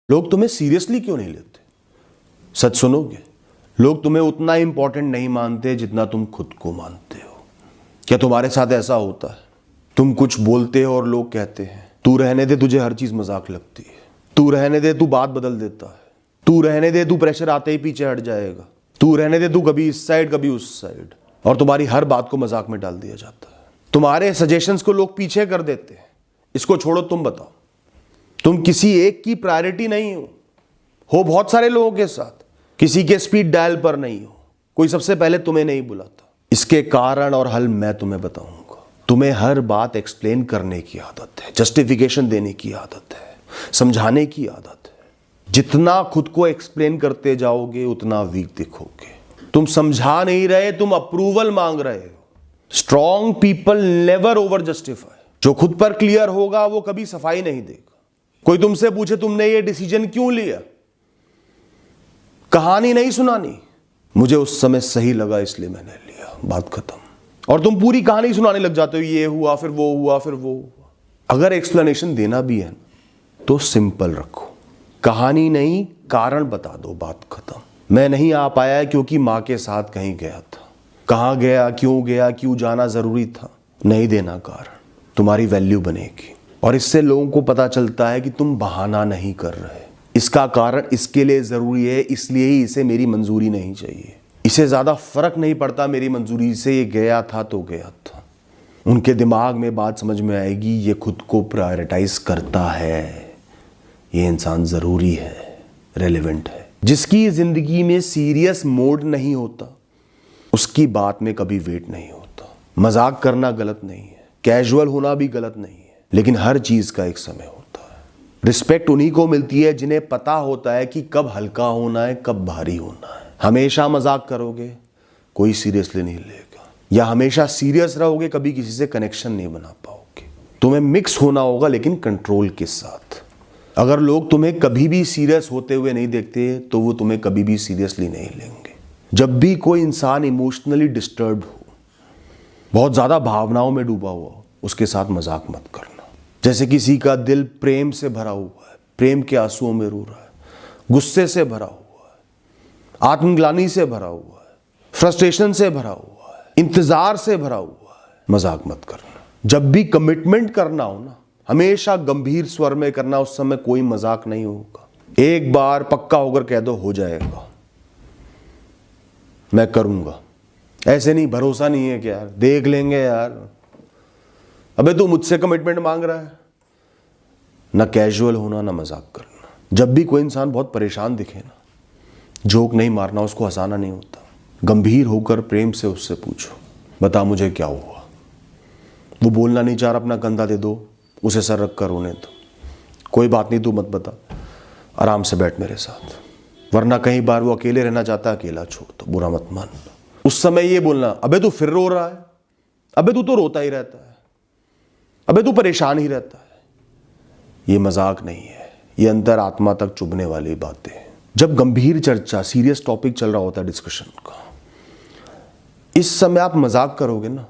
लोग तुम्हें सीरियसली क्यों नहीं लेते? सच सुनोगे, लोग तुम्हें उतना इंपॉर्टेंट नहीं मानते जितना तुम खुद को मानते हो। क्या तुम्हारे साथ ऐसा होता है? तुम कुछ बोलते हो और लोग कहते हैं तू रहने दे, तुझे हर चीज मजाक लगती है, तू रहने दे, तू बात बदल देता है, तू रहने दे, तू प्रेशर आते ही पीछे हट जाएगा, तू रहने दे, तू कभी इस साइड कभी उस साइड, और तुम्हारी हर बात को मजाक में डाल दिया जाता है। तुम्हारे सजेशंस को लोग पीछे कर देते हैं। इसको छोड़ो, तुम बताओ, तुम किसी एक की प्रायोरिटी नहीं हो बहुत सारे लोगों के साथ, किसी के स्पीड डायल पर नहीं हो, कोई सबसे पहले तुम्हें नहीं बुलाता। इसके कारण और हल मैं तुम्हें बताऊंगा। तुम्हें हर बात एक्सप्लेन करने की आदत है, जस्टिफिकेशन देने की आदत है, समझाने की आदत है। जितना खुद को एक्सप्लेन करते जाओगे उतना वीक दिखोगे। तुम समझा नहीं रहे, तुम अप्रूवल मांग रहे हो। Strong people never over justify. जो खुद पर क्लियर होगा वो कभी सफाई नहीं देगा। कोई तुमसे पूछे तुमने ये डिसीजन क्यों लिया, कहानी नहीं सुनानी, मुझे उस समय सही लगा इसलिए मैंने लिया, बात खत्म। और तुम पूरी कहानी सुनाने लग जाते हो, ये हुआ फिर वो हुआ फिर वो हुआ। अगर एक्सप्लेनेशन देना भी है तो सिंपल रखो, कहानी नहीं कारण बता दो, बात खत्म। मैं नहीं आ पाया क्योंकि मां के साथ कहीं गया था। कहां गया, क्यों जाना जरूरी था, नहीं देना कारण, तुम्हारी वैल्यू बनेगी। और इससे लोगों को पता चलता है कि तुम बहाना नहीं कर रहे, इसका कारण इसके लिए जरूरी है, इसलिए ही इसे मेरी मंजूरी नहीं चाहिए, इसे ज्यादा फर्क नहीं पड़ता मेरी मंजूरी से, ये गया था तो गया था। उनके दिमाग में बात समझ में आएगी, ये खुद को प्रायोरिटाइज करता है, ये इंसान जरूरी है, रेलेवेंट है। जिसकी जिंदगी में सीरियस मोड नहीं होता उसकी बात में कभी वेट नहीं होता। मजाक करना गलत नहीं है, कैजुअल होना भी गलत नहीं है, लेकिन हर चीज का एक समय होता है। रिस्पेक्ट उन्हीं को मिलती है जिन्हें पता होता है कि कब हल्का होना है, कब भारी होना है। हमेशा मजाक करोगे कोई सीरियसली नहीं लेगा, या हमेशा सीरियस रहोगे कभी किसी से कनेक्शन नहीं बना पाओगे। तुम्हें मिक्स होना होगा लेकिन कंट्रोल के साथ। अगर लोग तुम्हें कभी भी सीरियस होते हुए नहीं देखते तो वो तुम्हें कभी भी सीरियसली नहीं लेंगे। जब भी कोई इंसान इमोशनली डिस्टर्ब्ड हो, बहुत ज्यादा भावनाओं में डूबा हुआ हो, उसके साथ मजाक मत करना। जैसे किसी का दिल प्रेम से भरा हुआ है, प्रेम के आंसुओं में रो रहा है, गुस्से से भरा हुआ है, आत्मग्लानि से भरा हुआ है, फ्रस्ट्रेशन से भरा हुआ है, इंतजार से भरा हुआ है, मजाक मत करना। जब भी कमिटमेंट करना हो ना, हमेशा गंभीर स्वर में करना, उस समय कोई मजाक नहीं होगा। एक बार पक्का होकर कह दो हो जाएगा, मैं करूंगा। ऐसे नहीं, भरोसा नहीं है कि यार देख लेंगे यार, अबे तू मुझसे कमिटमेंट मांग रहा है। ना कैजुअल होना, ना मजाक करना। जब भी कोई इंसान बहुत परेशान दिखे ना, जोक नहीं मारना, उसको हंसाना नहीं होता। गंभीर होकर प्रेम से उससे पूछो, बता मुझे क्या हुआ। वो बोलना नहीं चाह रहा, अपना कंधा दे दो, उसे सर रख कर रोने दो। कोई बात नहीं, तू मत बता, आराम से बैठ मेरे साथ। वरना कई बार वो अकेले रहना चाहता है, अकेला छोड़ दो, बुरा मत मान। उस समय ये बोलना, अबे तू फिर रो रहा है, अबे तू तो रोता ही रहता है, अबे तू परेशान ही रहता है। ये मजाक नहीं है, ये अंतर आत्मा तक चुभने वाली बातें हैं। जब गंभीर चर्चा, सीरियस टॉपिक चल रहा होता है डिस्कशन का, इस समय आप मजाक करोगे ना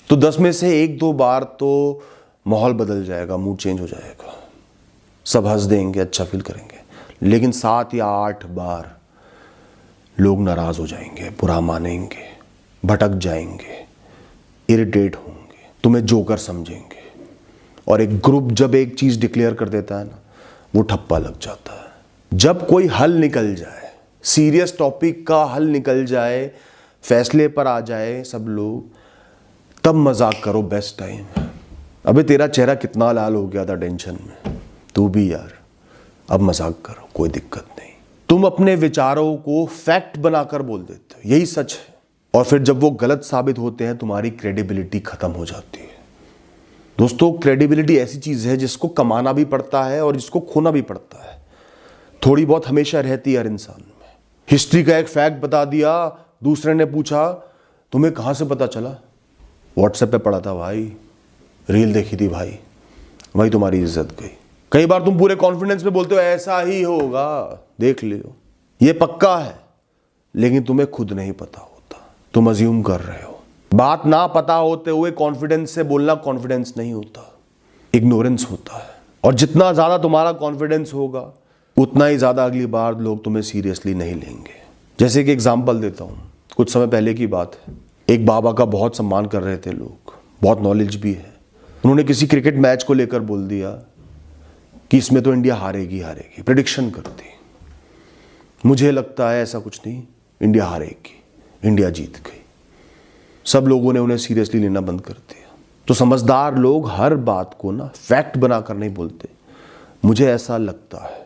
तो 10 में से 1-2 बार तो माहौल बदल जाएगा, मूड चेंज हो जाएगा, सब हंस देंगे, अच्छा फील करेंगे। लेकिन 7 या 8 बार लोग नाराज हो जाएंगे, बुरा मानेंगे, भटक जाएंगे, इरिटेट होंगे, तुम्हें जोकर समझेंगे। और एक ग्रुप जब एक चीज डिक्लेयर कर देता है ना, वो ठप्पा लग जाता है। जब कोई हल निकल जाए, सीरियस टॉपिक का हल निकल जाए, फैसले पर आ जाए सब लोग, तब मजाक करो, बेस्ट टाइम है। अबे तेरा चेहरा कितना लाल हो गया था टेंशन में, तू भी यार, अब मजाक करो, कोई दिक्कत नहीं। तुम अपने विचारों को फैक्ट बनाकर बोल देते हो, यही सच है। और फिर जब वो गलत साबित होते हैं, तुम्हारी क्रेडिबिलिटी खत्म हो जाती है। दोस्तों, क्रेडिबिलिटी ऐसी चीज है जिसको कमाना भी पड़ता है और जिसको खोना भी पड़ता है। थोड़ी बहुत हमेशा रहती है हर इंसान में। हिस्ट्री का एक फैक्ट बता दिया, दूसरे ने पूछा तुम्हें कहां से पता चला, व्हाट्सएप पे पढ़ा था भाई, रील देखी थी भाई, वही तुम्हारी इज्जत गई। कई बार तुम पूरे कॉन्फिडेंस में बोलते हो ऐसा ही होगा, देख लियो, ये पक्का है, लेकिन तुम्हें खुद नहीं पता होता, तुम अज्यूम कर रहे हो। बात ना पता होते हुए कॉन्फिडेंस से बोलना कॉन्फिडेंस नहीं होता, इग्नोरेंस होता है। और जितना ज्यादा तुम्हारा कॉन्फिडेंस होगा, उतना ही ज़्यादा अगली बार लोग तुम्हें सीरियसली नहीं लेंगे। जैसे कि एग्जाम्पल देता हूँ, कुछ समय पहले की बात है, एक बाबा का बहुत सम्मान कर रहे थे लोग, बहुत नॉलेज भी है। उन्होंने किसी क्रिकेट मैच को लेकर बोल दिया कि इसमें तो इंडिया हारेगी हारेगी, प्रेडिक्शन कर दी। मुझे लगता है ऐसा कुछ नहीं, इंडिया हारेगी, इंडिया जीत गई। सब लोगों ने उन्हें सीरियसली लेना बंद कर दिया। तो समझदार लोग हर बात को ना फैक्ट बनाकर नहीं बोलते, मुझे ऐसा लगता है,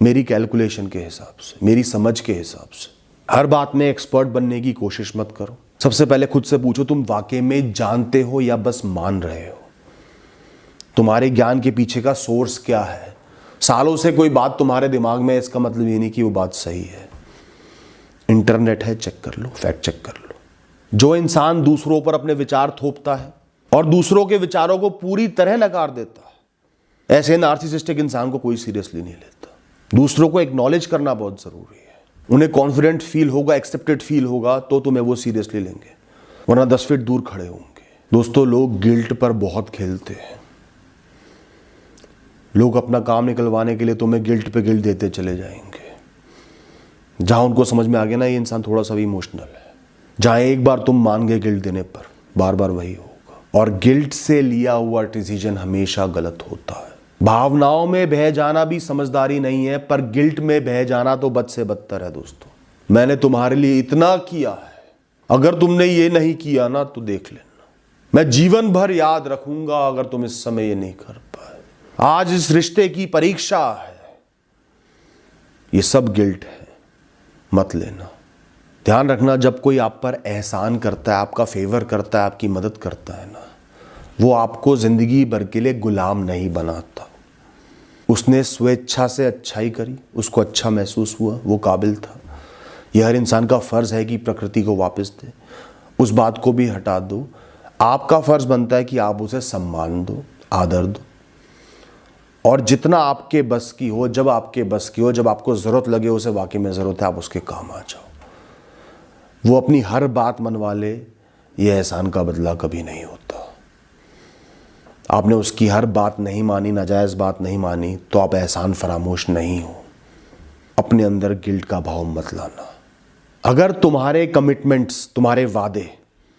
मेरी कैलकुलेशन के हिसाब से, मेरी समझ के हिसाब से। हर बात में एक्सपर्ट बनने की कोशिश मत करो। सबसे पहले खुद से पूछो, तुम वाकई में जानते हो या बस मान रहे हो? तुम्हारे ज्ञान के पीछे का सोर्स क्या है? सालों से कोई बात तुम्हारे दिमाग में है, इसका मतलब ये नहीं कि वो बात सही है। इंटरनेट है, चेक कर लो, फैक्ट चेक कर लो। जो इंसान दूसरों पर अपने विचार थोपता है और दूसरों के विचारों को पूरी तरह नकार देता है, ऐसे नार्सिसिस्टिक इंसान को कोई सीरियसली नहीं लेता। दूसरों को एक्नॉलेज करना बहुत जरूरी है। उन्हें कॉन्फिडेंट फील होगा, एक्सेप्टेड फील होगा, तो तुम्हें वो सीरियसली लेंगे, वरना 10 फीट दूर खड़े होंगे। दोस्तों, लोग गिल्ट पर बहुत खेलते हैं। लोग अपना काम निकलवाने के लिए तुम्हें गिल्ट पे गिल्ट देते चले जाएंगे। जहां उनको समझ में आ गया ना ये इंसान थोड़ा सा भी इमोशनल है, जहां एक बार तुम मान गए गिल्ट देने पर, बार बार वही होगा। और गिल्ट से लिया हुआ डिसीजन हमेशा गलत होता है। भावनाओं में बह जाना भी समझदारी नहीं है, पर गिल्ट में बह जाना तो बद से बदतर है। दोस्तों, मैंने तुम्हारे लिए इतना किया है, अगर तुमने ये नहीं किया ना तो देख लेना, मैं जीवन भर याद रखूंगा अगर तुम इस समय ये नहीं कर पाए। आज इस रिश्ते की परीक्षा है, ये सब गिल्ट है, मत लेना। ध्यान रखना, जब कोई आप पर एहसान करता है, आपका फेवर करता है, आपकी मदद करता है ना, वो आपको जिंदगी भर के लिए गुलाम नहीं बनाता। उसने स्वेच्छा से अच्छाई करी, उसको अच्छा महसूस हुआ, वो काबिल था। यह हर इंसान का फर्ज है कि प्रकृति को वापस दे। उस बात को भी हटा दो। आपका फर्ज बनता है कि आप उसे सम्मान दो, आदर दो, और जितना आपके बस की हो, जब आपके बस की हो, जब आपको ज़रूरत लगे, उसे वाकई में ज़रूरत है, आप उसके काम आ जाओ। वो अपनी हर बात मनवा ले, यह एहसान का बदला कभी नहीं होता। आपने उसकी हर बात नहीं मानी, नाजायज़ बात नहीं मानी, तो आप एहसान फरामोश नहीं हो। अपने अंदर गिल्ट का भाव मत लाना। अगर तुम्हारे कमिटमेंट्स, तुम्हारे वादे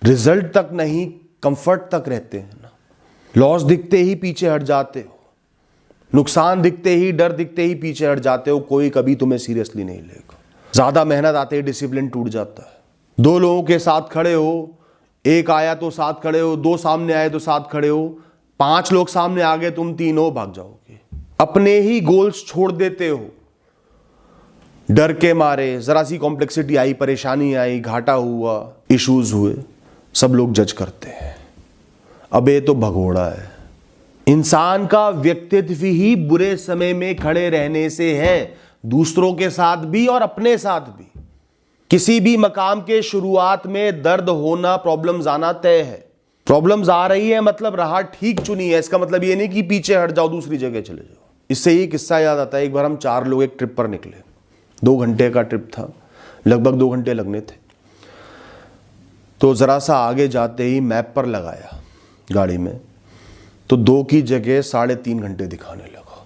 रिजल्ट तक नहीं, कंफर्ट तक रहते हैं ना, लॉस दिखते ही पीछे हट जाते हो, नुकसान दिखते ही, डर दिखते ही पीछे हट जाते हो, कोई कभी तुम्हें सीरियसली नहीं लेगा। ज्यादा मेहनत आते ही डिसिप्लिन टूट जाता है। 2 लोगों के साथ खड़े हो, एक आया तो साथ खड़े हो, 2 सामने आए तो साथ खड़े हो, 5 लोग सामने आ गए, तुम 3 हो, भाग जाओगे। अपने ही गोल्स छोड़ देते हो, डर के मारे। जरा सी कॉम्प्लेक्सिटी आई, परेशानी आई, घाटा हुआ, इश्यूज हुए, सब लोग जज करते हैं, अबे तो भगोड़ा है। इंसान का व्यक्तित्व ही बुरे समय में खड़े रहने से है, दूसरों के साथ भी और अपने साथ भी। किसी भी मकाम के शुरुआत में दर्द होना, प्रॉब्लम्स आना तय है। प्रॉब्लम्स आ रही है मतलब राह ठीक चुनी है, इसका मतलब ये नहीं कि पीछे हट जाओ, दूसरी जगह चले जाओ। इससे ये किस्सा याद आता है, एक बार हम 4 लोग एक ट्रिप पर निकले, 2 घंटे का ट्रिप था, लगभग 2 घंटे लगने थे। तो जरा सा आगे जाते ही मैप पर लगाया गाड़ी में, तो 2 की जगह 3.5 घंटे दिखाने लगा।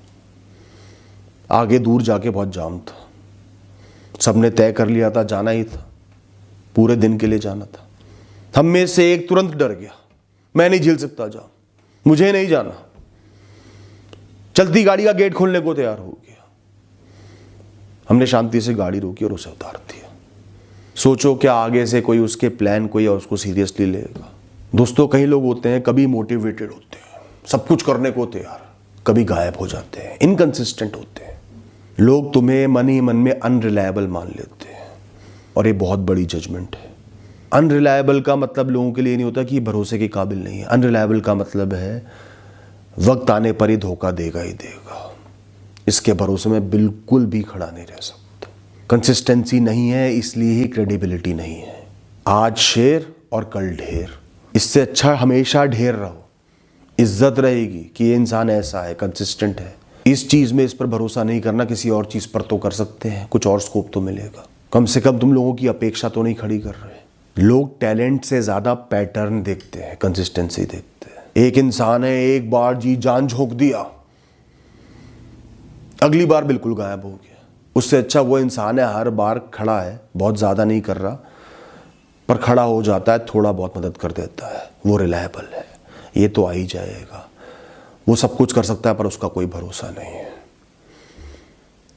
आगे दूर जाके बहुत जाम था, सबने तय कर लिया था, जाना ही था, पूरे दिन के लिए जाना था। हम में से एक तुरंत डर गया, मैं नहीं झेल सकता जाम, मुझे नहीं जाना। चलती गाड़ी का गेट खोलने को तैयार हो गया। हमने शांति से गाड़ी रोकी और उसे उतार दिया। सोचो क्या आगे से कोई उसके प्लान कोई उसको सीरियसली लेगा। दोस्तों, कई लोग होते हैं, कभी मोटिवेटेड होते हैं, सब कुछ करने को तैयार, कभी गायब हो जाते हैं, इनकंसिस्टेंट होते हैं। लोग तुम्हें मन ही मन में अनरिलायबल मान लेते हैं, और ये बहुत बड़ी जजमेंट है। अनरिलायबल का मतलब लोगों के लिए नहीं होता कि भरोसे के काबिल नहीं है। अनरिलायबल का मतलब है वक्त आने पर ही धोखा देगा ही देगा, इसके भरोसे में बिल्कुल भी खड़ा नहीं रह सकता। कंसिस्टेंसी नहीं है, इसलिए ही क्रेडिबिलिटी नहीं है। आज शेर और कल ढेर, इससे अच्छा हमेशा ढेर रहो, इज्जत रहेगी कि ये इंसान ऐसा है, कंसिस्टेंट है। इस चीज में इस पर भरोसा नहीं करना, किसी और चीज पर तो कर सकते हैं, कुछ और स्कोप तो मिलेगा। कम से कम तुम लोगों की अपेक्षा तो नहीं खड़ी कर रहे। लोग टैलेंट से ज्यादा पैटर्न देखते हैं, कंसिस्टेंसी देखते हैं। एक इंसान है, एक बार जी जान झोंक दिया, अगली बार बिल्कुल गायब हो गया। उससे अच्छा वो इंसान है हर बार खड़ा है, बहुत ज़्यादा नहीं कर रहा पर खड़ा हो जाता है, थोड़ा बहुत मदद कर देता है, वो रिलायबल है, ये तो आ ही जाएगा। वो सब कुछ कर सकता है पर उसका कोई भरोसा नहीं है।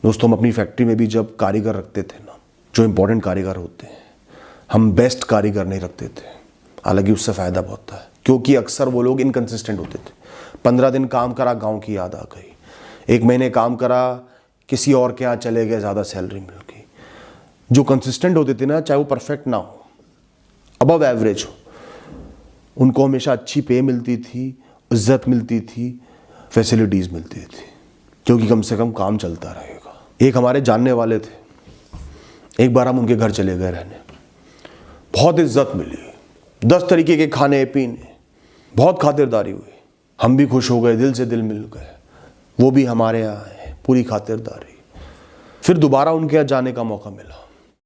दोस्तों, हम अपनी फैक्ट्री में भी जब कारीगर रखते थे ना, जो इंपॉर्टेंट कारीगर होते हैं, हम बेस्ट कारीगर नहीं रखते थे। हालांकि उससे फ़ायदा बहुत था क्योंकि अक्सर वो लोग इनकंसिस्टेंट होते थे। 15 दिन काम करा, गांव की याद आ गई। 1 महीने काम करा, किसी और के यहाँ चले गए, ज़्यादा सैलरी मिल गई। जो कंसिस्टेंट होते थे ना, चाहे वो परफेक्ट ना हो, अबव एवरेज हो, उनको हमेशा अच्छी पे मिलती थी, इज्जत मिलती थी, फैसिलिटीज़ मिलती थी, क्योंकि कम से कम काम चलता रहेगा। एक हमारे जानने वाले थे, एक बार हम उनके घर चले गए रहने, बहुत इज्जत मिली, 10 तरीके के खाने पीने, बहुत खातिरदारी हुई। हम भी खुश हो गए, दिल से दिल मिल गए, वो भी हमारे यहाँ आए, पूरी खातिरदारी। फिर दोबारा उनके यहाँ जाने का मौका मिला।